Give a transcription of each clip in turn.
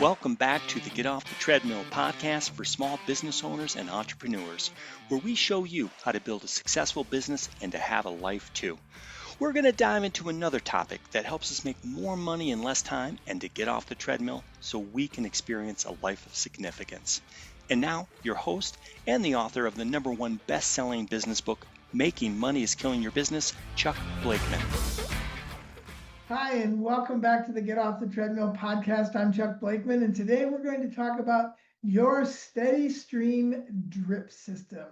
Welcome back to the Get Off the Treadmill podcast for small business owners and entrepreneurs, where we show you how to build a successful business and to have a life too. We're going to dive into another topic that helps us make more money in less time and to get off the treadmill so we can experience a life of significance. And now, your host and the author of the #1 best-selling business book, Making Money is Killing Your Business, Chuck Blakeman. Hi, and welcome back to the Get Off the Treadmill podcast. I'm Chuck Blakeman, and today we're going to talk about your steady stream drip system.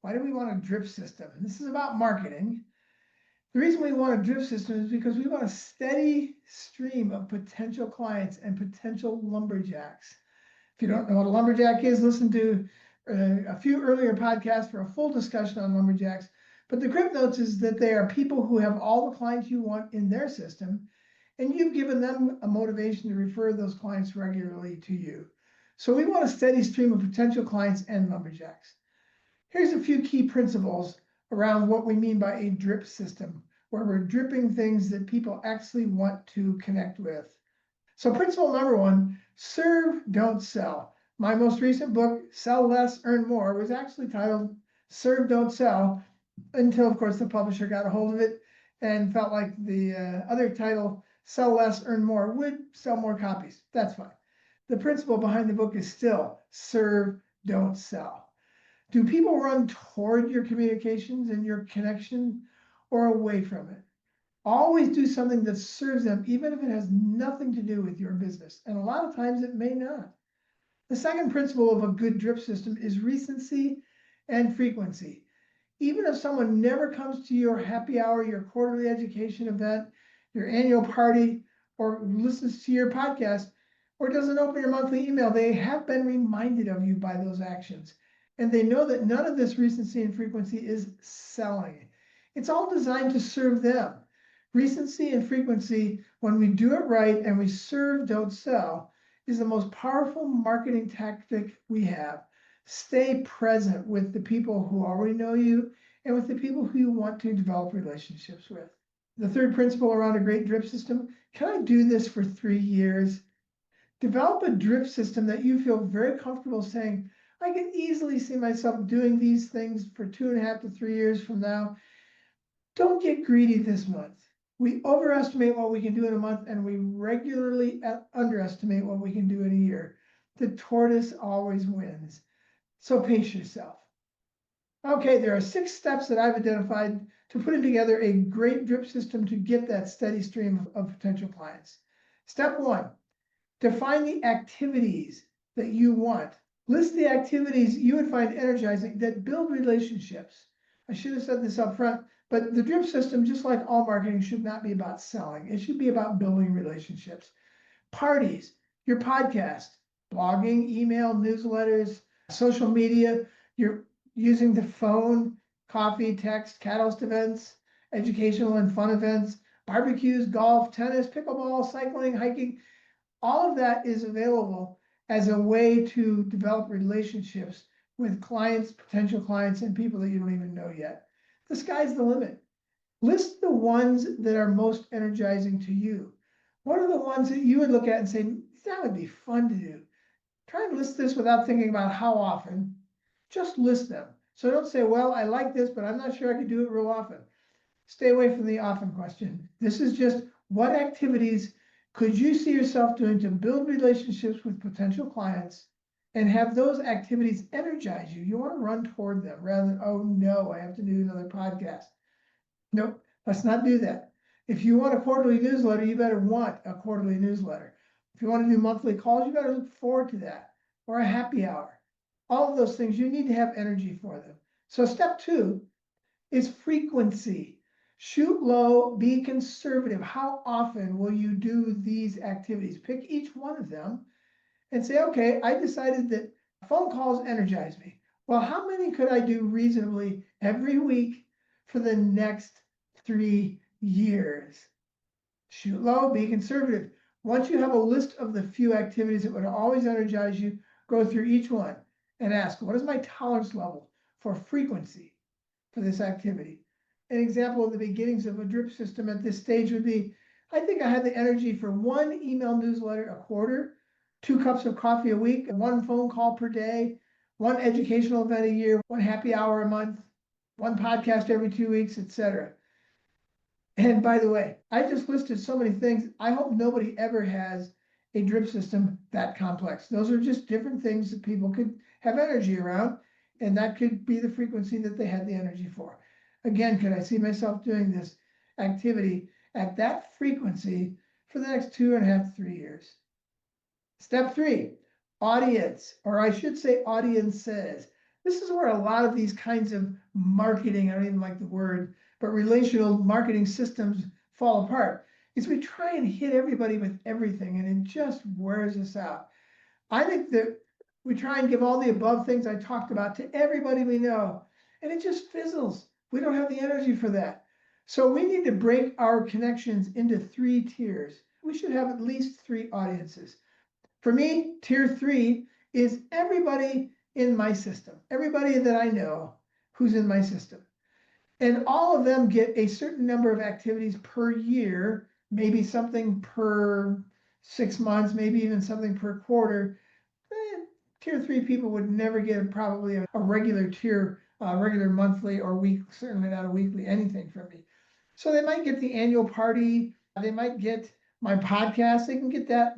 Why do we want a drip system? This is about marketing. The reason we want a drip system is because we want a steady stream of potential clients and potential lumberjacks. If you don't know what a lumberjack is, listen to a few earlier podcasts for a full discussion on lumberjacks. But the Crib Notes is that they are people who have all the clients you want in their system, and you've given them a motivation to refer those clients regularly to you. So we want a steady stream of potential clients and lumberjacks. Here's a few key principles around what we mean by a drip system, where we're dripping things that people actually want to connect with. So principle number 1, serve, don't sell. My most recent book, Sell Less, Earn More, was actually titled Serve, Don't Sell, until, of course, the publisher got a hold of it and felt like the other title, Sell Less, Earn More, would sell more copies. That's fine. The principle behind the book is still serve, don't sell. Do people run toward your communications and your connection or away from it? Always do something that serves them, even if it has nothing to do with your business. And a lot of times it may not. The second principle of a good drip system is recency and frequency. Even if someone never comes to your happy hour, your quarterly education event, your annual party, or listens to your podcast, or doesn't open your monthly email, they have been reminded of you by those actions. And they know that none of this recency and frequency is selling. It's all designed to serve them. Recency and frequency, when we do it right and we serve, don't sell, is the most powerful marketing tactic we have. Stay present with the people who already know you and with the people who you want to develop relationships with. The third principle around a great drip system, can I do this for 3 years? Develop a drip system that you feel very comfortable saying, I can easily see myself doing these things for 2.5 to 3 years from now. Don't get greedy this month. We overestimate what we can do in a month, and we regularly underestimate what we can do in a year. The tortoise always wins. So pace yourself. Okay, there are 6 steps that I've identified to putting together a great drip system to get that steady stream of potential clients. Step 1, define the activities that you want. List the activities you would find energizing that build relationships. I should have said this up front, but the drip system, just like all marketing, should not be about selling. It should be about building relationships. Parties, your podcast, blogging, email, newsletters, social media, you're using the phone, coffee, text, catalyst events, educational and fun events, barbecues, golf, tennis, pickleball, cycling, hiking. All of that is available as a way to develop relationships with clients, potential clients, and people that you don't even know yet. The sky's the limit. List the ones that are most energizing to you. What are the ones that you would look at and say, that would be fun to do? Try and list this without thinking about how often. Just list them. So don't say, well, I like this, but I'm not sure I could do it real often. Stay away from the often question. This is just, what activities could you see yourself doing to build relationships with potential clients and have those activities energize you? You want to run toward them rather than, oh no, I have to do another podcast. Nope, let's not do that. If you want a quarterly newsletter, you better want a quarterly newsletter. If you want to do monthly calls, you better look forward to that, or a happy hour. All of those things, you need to have energy for them. So step 2 is frequency. Shoot low, be conservative. How often will you do these activities? Pick each one of them and say, okay, I decided that phone calls energize me. Well, how many could I do reasonably every week for the next 3 years? Shoot low, be conservative. Once you have a list of the few activities that would always energize you, go through each one and ask, what is my tolerance level for frequency for this activity? An example of the beginnings of a drip system at this stage would be, I think I have the energy for 1 email newsletter a quarter, 2 cups of coffee a week, 1 phone call per day, 1 educational event a year, 1 happy hour a month, 1 podcast every 2 weeks, etc. And by the way, I just listed so many things. I hope nobody ever has a drip system that complex. Those are just different things that people could have energy around, and that could be the frequency that they had the energy for. Again, could I see myself doing this activity at that frequency for the next 2.5 to 3 years? Step 3, audience, or I should say audiences. This is where a lot of these kinds of marketing, I don't even like the word, but relational marketing systems fall apart. Is we try and hit everybody with everything, and it just wears us out. I think that we try and give all the above things I talked about to everybody we know, and it just fizzles. We don't have the energy for that. So we need to break our connections into 3 tiers. We should have at least 3 audiences. For me, tier 3 is everybody in my system, everybody that I know who's in my system. And all of them get a certain number of activities per year, maybe something per 6 months, maybe even something per quarter. Tier 3 people would never get probably a regular tier, regular monthly or week, certainly not a weekly anything from me. So they might get the annual party, they might get my podcast, they can get that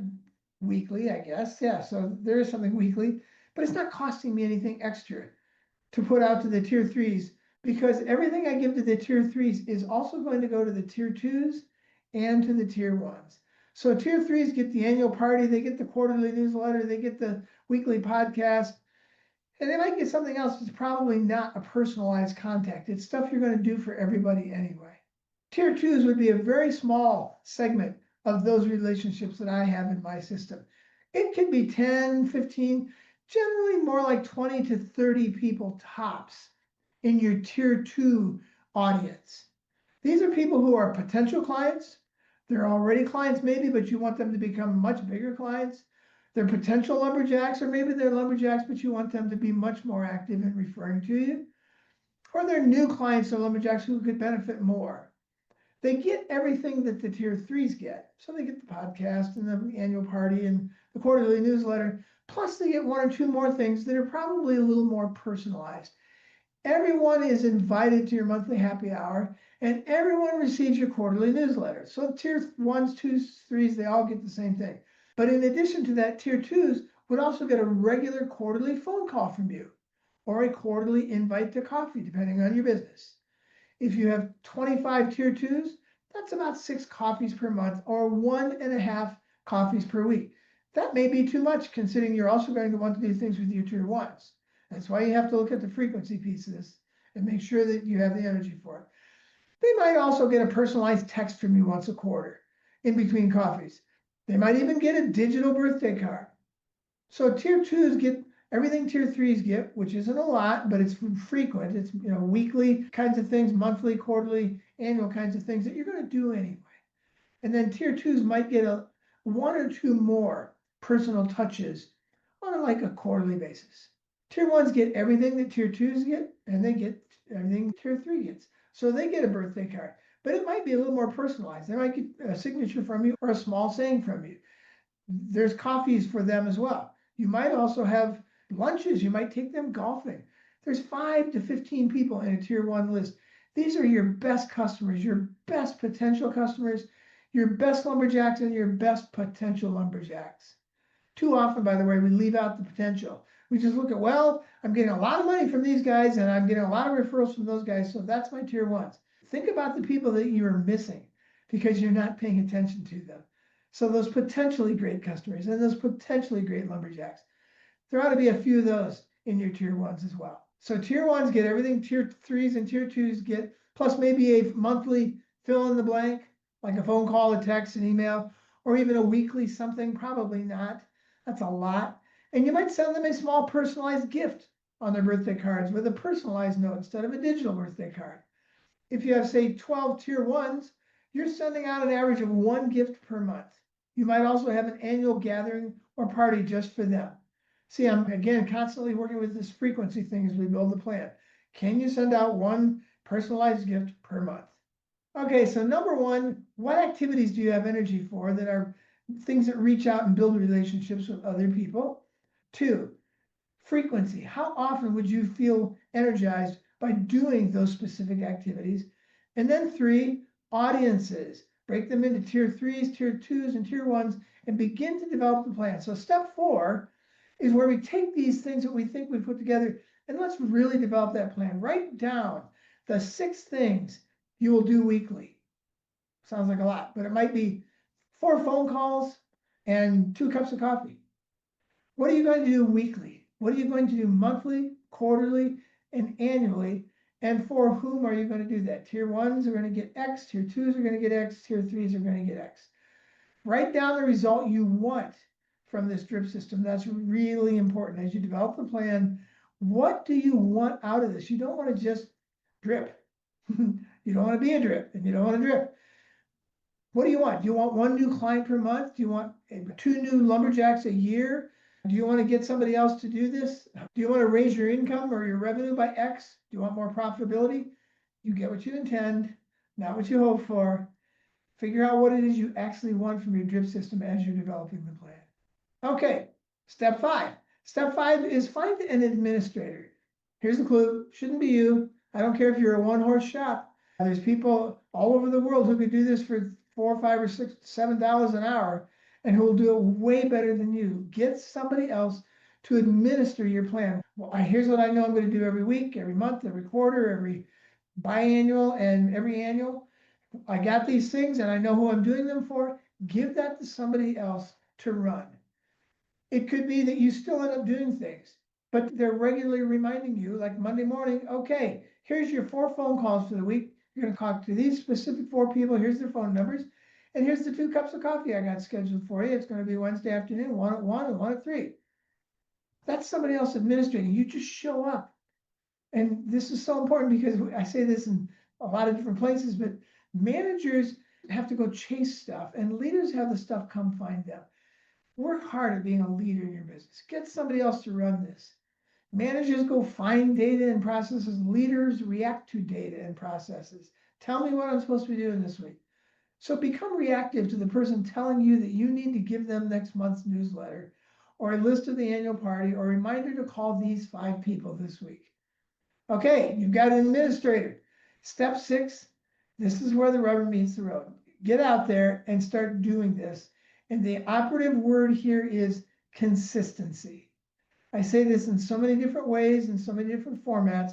weekly, I guess. Yeah, so there is something weekly, but it's not costing me anything extra to put out to the tier 3s, because everything I give to the tier 3s is also going to go to the tier 2s and to the tier 1s. So tier 3s get the annual party, they get the quarterly newsletter, they get the weekly podcast, and they might get something else that's probably not a personalized contact. It's stuff you're going to do for everybody anyway. Tier 2s would be a very small segment of those relationships that I have in my system. It could be 10, 15, generally more like 20 to 30 people tops in your tier 2 audience. These are people who are potential clients. They're already clients maybe, but you want them to become much bigger clients. They're potential lumberjacks, or maybe they're lumberjacks, but you want them to be much more active in referring to you. Or they're new clients or lumberjacks who could benefit more. They get everything that the tier 3s get. So they get the podcast and the annual party and the quarterly newsletter, plus they get 1 or 2 more things that are probably a little more personalized. Everyone is invited to your monthly happy hour, and everyone receives your quarterly newsletter. So tier 1s, 2s, 3s, they all get the same thing. But in addition to that, tier 2s would also get a regular quarterly phone call from you, or a quarterly invite to coffee, depending on your business. If you have 25 tier 2s, that's about 6 coffees per month, or 1.5 coffees per week. That may be too much, considering you're also going to want to do things with your tier 1s. That's why you have to look at the frequency piece of this and make sure that you have the energy for it. They might also get a personalized text from you once a quarter in between coffees. They might even get a digital birthday card. So tier 2s get everything tier 3s get, which isn't a lot, but it's frequent. It's weekly kinds of things, monthly, quarterly, annual kinds of things that you're going to do anyway. And then tier 2s might get 1 or 2 more personal touches on a quarterly basis. Tier 1s get everything that tier 2s get, and they get everything tier 3 gets. So they get a birthday card, but it might be a little more personalized. They might get a signature from you or a small saying from you. There's coffees for them as well. You might also have lunches. You might take them golfing. There's 5 to 15 people in a tier 1 list. These are your best customers, your best potential customers, your best lumberjacks, and your best potential lumberjacks. Too often, by the way, we leave out the potential. We just look at, well, I'm getting a lot of money from these guys, and I'm getting a lot of referrals from those guys, so that's my tier 1s. Think about the people that you are missing because you're not paying attention to them. So those potentially great customers and those potentially great lumberjacks, there ought to be a few of those in your tier 1s as well. So tier 1s get everything tier 3s and tier 2s get, plus maybe a monthly fill in the blank, like a phone call, a text, an email, or even a weekly something. Probably not. That's a lot. And you might send them a small personalized gift on their birthday cards with a personalized note instead of a digital birthday card. If you have, say, 12 tier 1s, you're sending out an average of 1 gift per month. You might also have an annual gathering or party just for them. See, I'm, again, constantly working with this frequency thing as we build the plan. Can you send out 1 personalized gift per month? Okay, so number 1, what activities do you have energy for that are things that reach out and build relationships with other people. 2, frequency. How often would you feel energized by doing those specific activities? And then 3, audiences. Break them into tier 3s, tier 2s, and tier 1s and begin to develop the plan. So step 4 is where we take these things that we think we put together and let's really develop that plan. Write down the 6 things you will do weekly. Sounds like a lot, but it might be 4 phone calls and 2 cups of coffee. What are you going to do weekly? What are you going to do monthly, quarterly, and annually? And for whom are you going to do that? Tier 1s are going to get X, tier 2s are going to get X, tier 3s are going to get X. Write down the result you want from this drip system. That's really important as you develop the plan. What do you want out of this? You don't want to just drip. You don't want to be a drip, and you don't want to drip. What do you want? Do you want 1 new client per month? Do you want 2 new lumberjacks a year? Do you want to get somebody else to do this? Do you want to raise your income or your revenue by X? Do you want more profitability? You get what you intend, not what you hope for. Figure out what it is you actually want from your drip system as you're developing the plan. Okay, step 5. Step 5 is find an administrator. Here's the clue, shouldn't be you. I don't care if you're a one-horse shop. There's people all over the world who could do this for $4, $5, or $6, $7 an hour and who will do it way better than you. Get somebody else to administer your plan. Well, here's what I know I'm going to do every week, every month, every quarter, every biannual, and every annual. I got these things and I know who I'm doing them for. Give that to somebody else to run. It could be that you still end up doing things, but they're regularly reminding you, like Monday morning, okay, here's your 4 phone calls for the week. You're going to talk to these specific 4 people. Here's their phone numbers. And here's the 2 cups of coffee I got scheduled for you. It's going to be Wednesday afternoon, 1 at 1 and 1 at 3. That's somebody else administrating. You just show up. And this is so important because I say this in a lot of different places, but managers have to go chase stuff and leaders have the stuff come find them. Work hard at being a leader in your business. Get somebody else to run this. Managers go find data and processes. Leaders react to data and processes. Tell me what I'm supposed to be doing this week. So become reactive to the person telling you that you need to give them next month's newsletter or a list of the annual party or a reminder to call these 5 people this week. Okay, you've got an administrator. Step 6, this is where the rubber meets the road. Get out there and start doing this. And the operative word here is consistency. I say this in so many different ways, in so many different formats.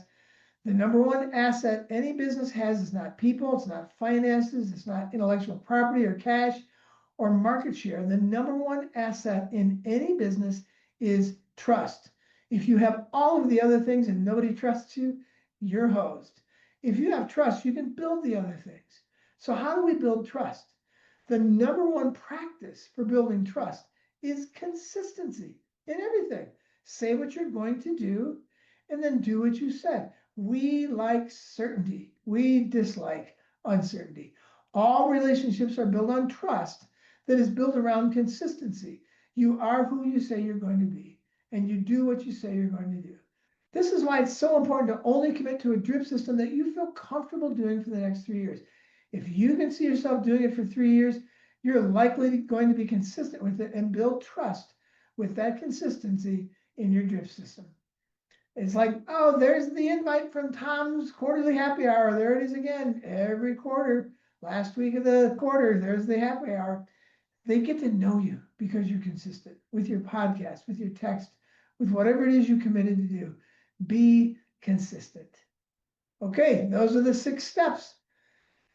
The number 1 asset any business has is not people, it's not finances, it's not intellectual property or cash or market share. The number 1 asset in any business is trust. If you have all of the other things and nobody trusts you, you're hosed. If you have trust, you can build the other things. So how do we build trust? The number 1 practice for building trust is consistency in everything. Say what you're going to do and then do what you said. We like certainty. We dislike uncertainty. All relationships are built on trust that is built around consistency. You are who you say you're going to be, and you do what you say you're going to do. This is why it's so important to only commit to a drip system that you feel comfortable doing for the next 3 years. If you can see yourself doing it for 3 years, you're likely going to be consistent with it and build trust with that consistency in your drip system. It's like, oh, there's the invite from Tom's quarterly happy hour. There it is again, every quarter. Last week of the quarter, there's the happy hour. They get to know you because you're consistent with your podcast, with your text, with whatever it is you committed to do. Be consistent. Okay, those are the 6 steps.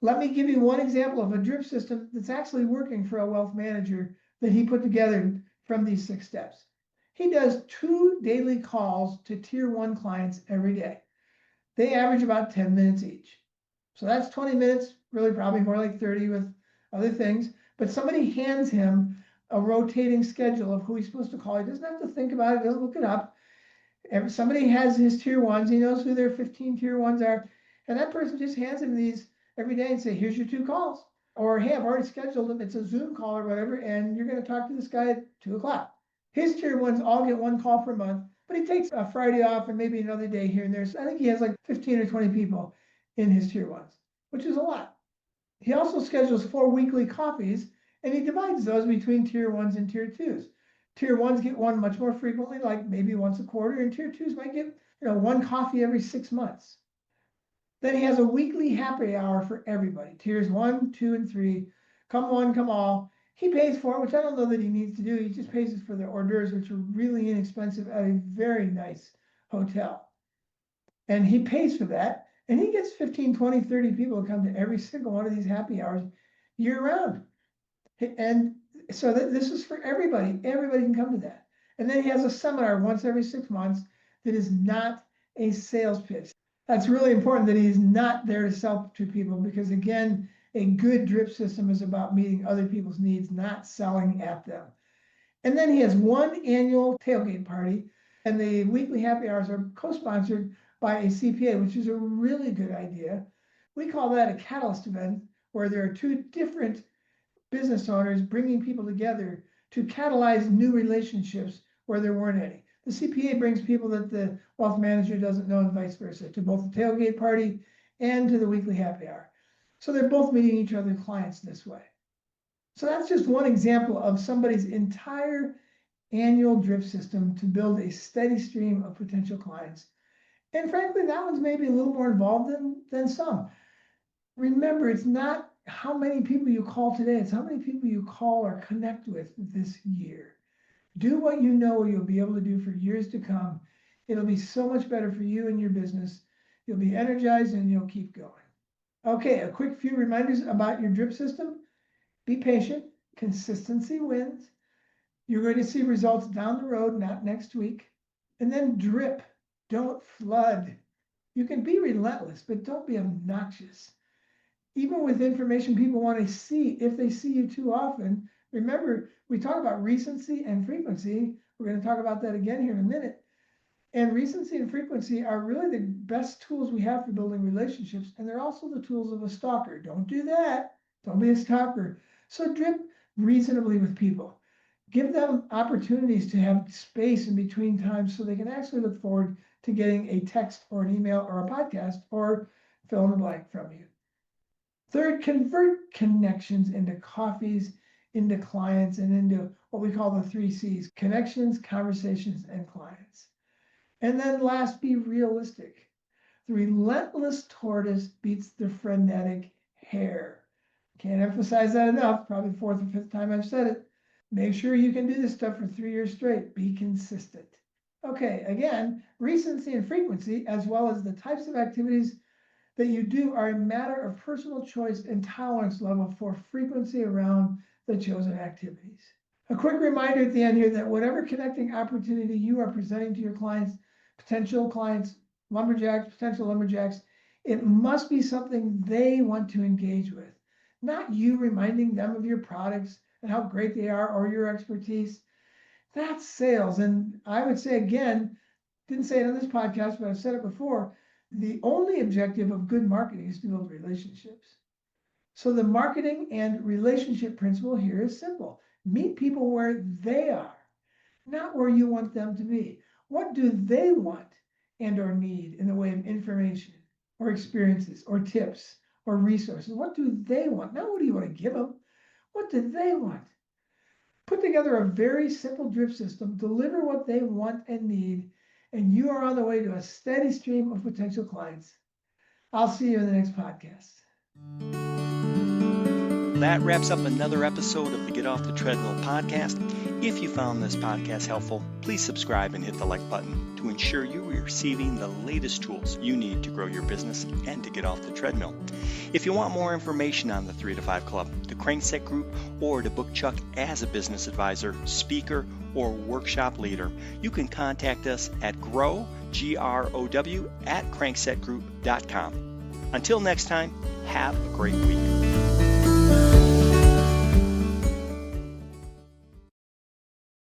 Let me give you one example of a drip system that's actually working for a wealth manager that he put together from these 6 steps. He does 2 daily calls to tier 1 clients every day. They average about 10 minutes each. So that's 20 minutes, really probably more like 30 with other things. But somebody hands him a rotating schedule of who he's supposed to call. He doesn't have to think about it, he doesn't look it up. Somebody has his tier 1s, he knows who their 15 tier 1s are. And that person just hands him these every day and say, here's your 2 calls. Or, hey, I've already scheduled them. It's a Zoom call or whatever, and you're going to talk to this guy at 2 o'clock. His tier 1s all get 1 call per month, but he takes a Friday off and maybe another day here and there. So I think he has like 15 or 20 people in his tier 1s, which is a lot. He also schedules 4 weekly coffees, And he divides those between tier 1s and tier 2s. Tier 1s get one much more frequently, like maybe once a quarter, and tier 2s might get, one coffee every 6 months. Then he has a weekly happy hour for everybody. Tiers 1, 2, and 3. Come one, come all. He pays for it, which I don't know that he needs to do. He just pays for the hors d'oeuvres, which are really inexpensive at a very nice hotel. And he pays for that. And he gets 15, 20, 30 people to come to every single one of these happy hours year round. And so this is for everybody. Everybody can come to that. And then he has a seminar once every 6 months that is not a sales pitch. That's really important that he's not there to sell to people, because again, a good drip system is about meeting other people's needs, not selling at them. And then he has one annual tailgate party, and the weekly happy hours are co-sponsored by a CPA, which is a really good idea. We call that a catalyst event, where there are two different business owners bringing people together to catalyze new relationships where there weren't any. The CPA brings people that the wealth manager doesn't know, and vice versa, to both the tailgate party and to the weekly happy hour. So they're both meeting each other's clients this way. So that's just one example of somebody's entire annual drip system to build a steady stream of potential clients. And frankly, that one's maybe a little more involved than some. Remember, it's not how many people you call today, it's how many people you call or connect with this year. Do what you know you'll be able to do for years to come. It'll be so much better for you and your business. You'll be energized and you'll keep going. Okay, a quick few reminders about your drip system. Be patient. Consistency wins. You're going to see results down the road, not next week. And then drip. Don't flood. You can be relentless, but don't be obnoxious. Even with information people want to see, if they see you too often, remember, we talk about recency and frequency. We're going to talk about that again here in a minute. And recency and frequency are really the best tools we have for building relationships. And they're also the tools of a stalker. Don't do that. Don't be a stalker. So drip reasonably with people. Give them opportunities to have space in between times so they can actually look forward to getting a text or an email or a podcast or fill in the blank from you. Third, convert connections into coffees, into clients, and into what we call the 3 C's: connections, conversations, and clients. And then last, be realistic. The relentless tortoise beats the frenetic hare. Can't emphasize that enough, probably 4th or 5th time I've said it. Make sure you can do this stuff for 3 years straight. Be consistent. Okay, again, recency and frequency, as well as the types of activities that you do, are a matter of personal choice and tolerance level for frequency around the chosen activities. A quick reminder at the end here that whatever connecting opportunity you are presenting to your clients, potential clients, lumberjacks, potential lumberjacks, it must be something they want to engage with, not you reminding them of your products and how great they are or your expertise. That's sales. And I would say, again, didn't say it on this podcast, but I've said it before, the only objective of good marketing is to build relationships. So the marketing and relationship principle here is simple. Meet people where they are, not where you want them to be. What do they want and or need in the way of information or experiences or tips or resources? What do they want? Not what do you want to give them? What do they want? Put together a very simple drip system, deliver what they want and need, and you are on the way to a steady stream of potential clients. I'll see you in the next podcast. That wraps up another episode of the Get Off the Treadmill podcast. If you found this podcast helpful, please subscribe and hit the like button to ensure you are receiving the latest tools you need to grow your business and to get off the treadmill. If you want more information on the 3 to 5 Club, the Crankset Group, or to book Chuck as a business advisor, speaker, or workshop leader, you can contact us at GROW at cranksetgroup.com. Until next time, have a great week.